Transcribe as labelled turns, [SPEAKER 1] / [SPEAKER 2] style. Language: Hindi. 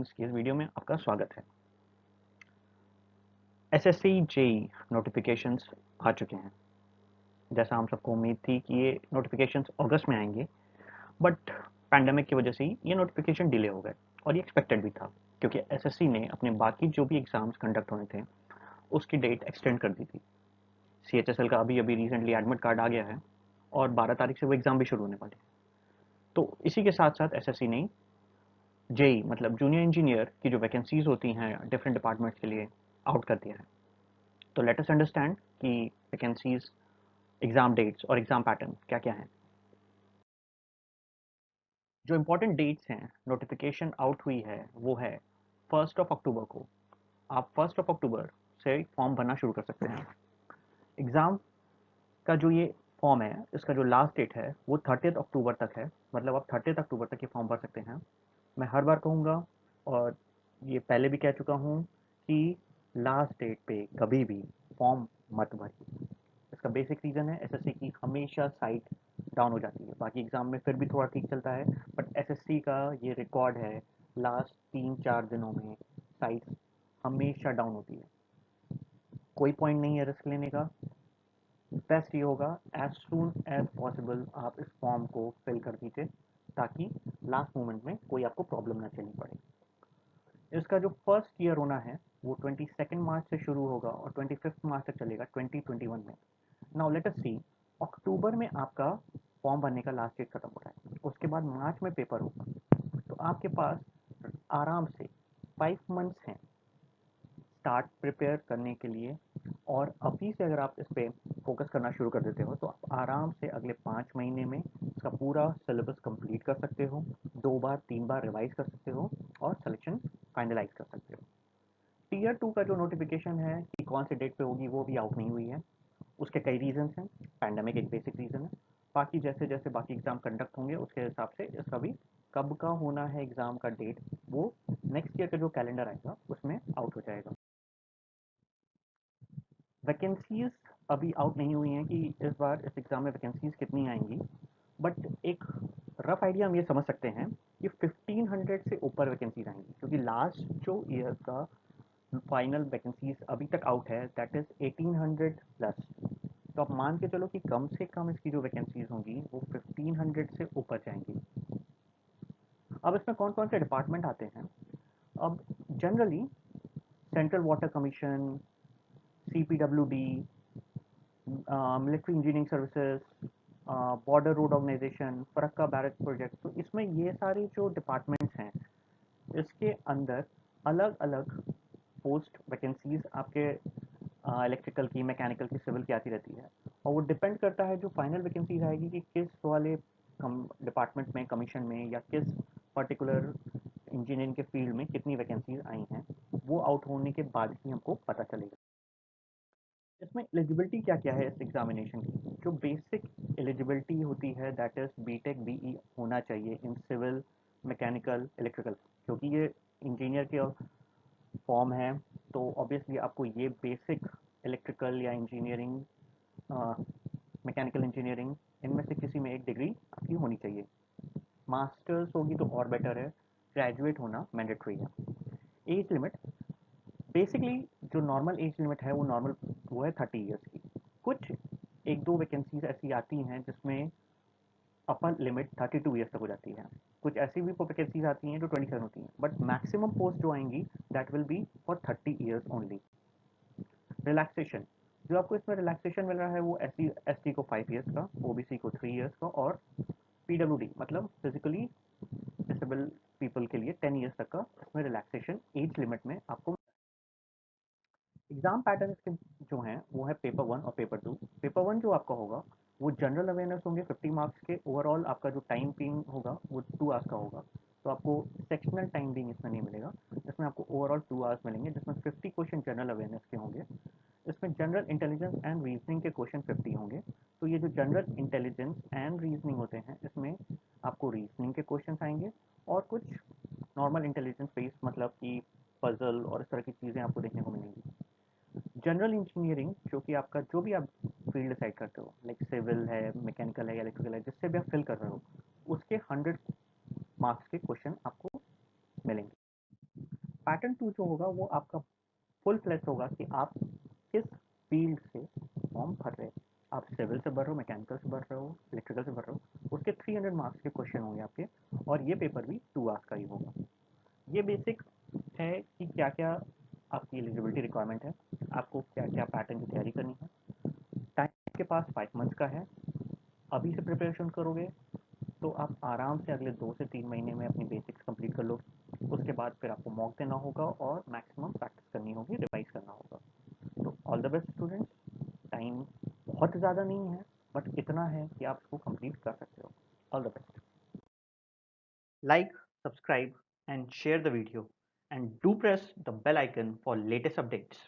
[SPEAKER 1] मेंस की इस वीडियो में आपका स्वागत है। एसएससी जेई नोटिफिकेशंस आ चुके हैं। जैसा हम सबको उम्मीद थी कि ये नोटिफिकेशंस अगस्त में आएंगे, बट पैंडेमिक की वजह से ये नोटिफिकेशन डिले हो गए और ये एक्सपेक्टेड भी था, क्योंकि एसएससी ने अपने बाकी जो भी एग्ज़ाम्स कंडक्ट होने थे उसकी डेट एक्सटेंड कर दी थी। सीएचएसएल का अभी अभी रिसेंटली एडमिट कार्ड आ गया है और 12 तारीख से वो एग्ज़ाम भी शुरू होने वाले हैं। तो इसी के साथ साथ एसएससी ने जेई मतलब जूनियर इंजीनियर की जो वैकेंसीज होती हैं डिफरेंट डिपार्टमेंट्स के लिए आउट कर दिया है। तो लेट अस अंडरस्टैंड कि वैकेंसीज, एग्जाम डेट्स और एग्जाम पैटर्न क्या क्या हैं। जो इम्पोर्टेंट डेट्स हैं, नोटिफिकेशन आउट हुई है वो है 1 अक्टूबर को। आप 1 अक्टूबर से फॉर्म भरना शुरू कर सकते हैं। एग्ज़ाम का जो ये फॉर्म है, इसका जो लास्ट डेट है वो 30 अक्टूबर तक है। मतलब आप 30 अक्टूबर तक ये फॉर्म भर सकते हैं। मैं हर बार कहूँगा और ये पहले भी कह चुका हूँ कि लास्ट डेट पे कभी भी फॉर्म मत भरिए। इसका बेसिक रीज़न है, एसएससी की हमेशा साइट डाउन हो जाती है। बाकी एग्ज़ाम में फिर भी थोड़ा ठीक चलता है, बट एसएससी का ये रिकॉर्ड है, लास्ट 3-4 दिनों में साइट हमेशा डाउन होती है। कोई पॉइंट नहीं है रिस्क लेने का। बेस्ट ये होगा एज सून एज पॉसिबल आप इस फॉर्म को फिल कर दीजिए, ताकि लास्ट मोमेंट में कोई आपको प्रॉब्लम ना चलनी पड़े। इसका जो फर्स्ट ईयर होना है वो 22 मार्च से शुरू होगा और 25 मार्च तक चलेगा 2021 में। नाउ लेट अस सी, अक्टूबर में आपका फॉर्म भरने का लास्ट डेट खत्म हो रहा है, उसके बाद मार्च में पेपर होगा। तो आपके पास आराम से 5 मंथ्स हैं स्टार्ट प्रिपेयर करने के लिए। और अभी से अगर आप इस पर फोकस करना शुरू कर देते हो तो आप आराम से अगले 5 महीने में इसका पूरा सिलेबस कंप्लीट कर सकते हो, 2 बार 3 बार रिवाइज कर सकते हो और सिलेक्शन फाइनलाइज कर सकते हो। टीयर 2 का जो नोटिफिकेशन है कि कौन से डेट पे होगी वो भी आउट नहीं हुई है। उसके कई रीजंस हैं, पैंडेमिक एक बेसिक रीज़न है। बाकी जैसे जैसे बाकी एग्ज़ाम कंडक्ट होंगे उसके हिसाब से इसका भी कब का होना है एग्ज़ाम का डेट, वो नेक्स्ट ईयर का जो कैलेंडर आएगा उसमें आउट हो जाएगा। वैकेंसीज अभी आउट नहीं हुई हैं कि इस बार इस एग्ज़ाम में वैकेंसीज कितनी आएंगी, बट एक रफ आइडिया हम ये समझ सकते हैं कि 1500 से ऊपर वैकेंसीज आएंगी, क्योंकि लास्ट जो ईयर का फाइनल वैकेंसीज अभी तक आउट है दैट इज़ 1800 प्लस। तो आप मान के चलो कि कम से कम इसकी जो वैकेंसीज होंगी वो 1500 से ऊपर जाएंगी। अब इसमें कौन कौन से डिपार्टमेंट आते हैं? अब generally central water commission, CPWD, military engineering services, border road organisation, Farakka barrage project, तो इसमें ये सारे जो डिपार्टमेंट्स हैं इसके अंदर अलग अलग पोस्ट वैकेंसीज आपके इलेक्ट्रिकल की, मैकेनिकल की, सिविल की आती रहती है। और वो डिपेंड करता है जो फाइनल वैकेंसीज आएगी कि किस वाले डिपार्टमेंट में, कमीशन में, या किस पर्टिकुलर इंजीनियरिंग के फील्ड में कितनी वैकेंसीज आई हैं, वो आउट होने के बाद ही हमको पता चलेगा। इसमें एलिजिबिलिटी क्या क्या है इस एग्जामिनेशन की? जो बेसिक एलिजिबिलिटी होती है दैट इज बीटेक बीई होना चाहिए इन सिविल, मैकेनिकल, इलेक्ट्रिकल, क्योंकि ये इंजीनियर के फॉर्म है। तो ऑब्वियसली आपको ये बेसिक इलेक्ट्रिकल या इंजीनियरिंग, मैकेनिकल इंजीनियरिंग, इनमें से किसी में एक डिग्री आपकी होनी चाहिए। मास्टर्स होगी तो और बेटर है, ग्रेजुएट होना मैंडेटरी है। एज लिमिट, बेसिकली जो नॉर्मल एज लिमिट है वो है 30 ईयर्स की। कुछ एक दो वैकेंसीज ऐसी आती हैं जिसमें अपर लिमिट 32 ईयर्स तक हो जाती है। कुछ ऐसी भी वैकेंसीज आती हैं जो 27 होती हैं, बट मैक्सिमम पोस्ट जो आएंगी that will be for 30 years only. Relaxation, जो आपको इसमें रिलैक्सेशन मिल रहा है वो SC को 5 ईयर्स का, OBC को 3 ईयर्स का, और PWD मतलब फिजिकली डिसेबल पीपल के लिए 10 ईयर्स तक का इसमें रिलैक्सेशन एज लिमिट में आपको। एग्जाम पैटर्न इसके जो हैं वो है पेपर 1 और पेपर 2। पेपर 1 जो आपका होगा वो जनरल अवेयरनेस होंगे 50 मार्क्स के। ओवरऑल आपका जो टाइम पिंग होगा वो 2 आवर्स का होगा। तो आपको सेक्शनल टाइम पिंग इसमें नहीं मिलेगा, इसमें आपको ओवरऑल 2 आवर्स मिलेंगे, जिसमें 50 क्वेश्चन जनरल अवेयरनेस के होंगे। इसमें जनरल इंटेलिजेंस एंड रीजनिंग के क्वेश्चन 50 होंगे। तो ये जो जनरल इंटेलिजेंस एंड रीजनिंग होते हैं इसमें आपको रीजनिंग के क्वेश्चन आएंगे और कुछ नॉर्मल इंटेलिजेंस बेस्ड, मतलब कि पजल और इस तरह की चीज़ें आपको देखने को मिलेंगी। जनरल इंजीनियरिंग जो कि आपका जो भी आप फील्ड डिसाइड करते हो, लाइक सिविल है, मैकेनिकल है, इलेक्ट्रिकल है, जिससे भी आप फिल कर रहे हो, उसके 100 मार्क्स के क्वेश्चन आपको मिलेंगे। पैटर्न 2 जो होगा वो आपका फुल फ्लैश होगा कि आप किस फील्ड से फॉर्म भर रहे हो। आप सिविल से भर रहे हो, मैकेनिकल से भर रहे हो, इलेक्ट्रिकल से भर रहे हो, उसके 300 मार्क्स के क्वेश्चन होंगे आपके, और ये पेपर भी 2 आवर्स का ही होगा। ये बेसिक है कि क्या क्या आपकी एलिजिबिलिटी रिक्वायरमेंट है, आपको क्या क्या पैटर्न की तैयारी करनी है। टाइम आपके पास 5 मंथ्स का है। अभी से प्रिपरेशन करोगे तो आप आराम से अगले 2 से 3 महीने में अपनी बेसिक्स कंप्लीट कर लोगे। उसके बाद फिर आपको मॉक देना होगा और मैक्सिमम प्रैक्टिस करनी होगी, रिवाइज करना होगा। तो all the best students. Time बहुत ज़्यादा नहीं है, बट इतना है कि आप इसको कंप्लीट कर सकते हो। All the best. Like, subscribe, and share the video. And do press the bell icon for latest updates.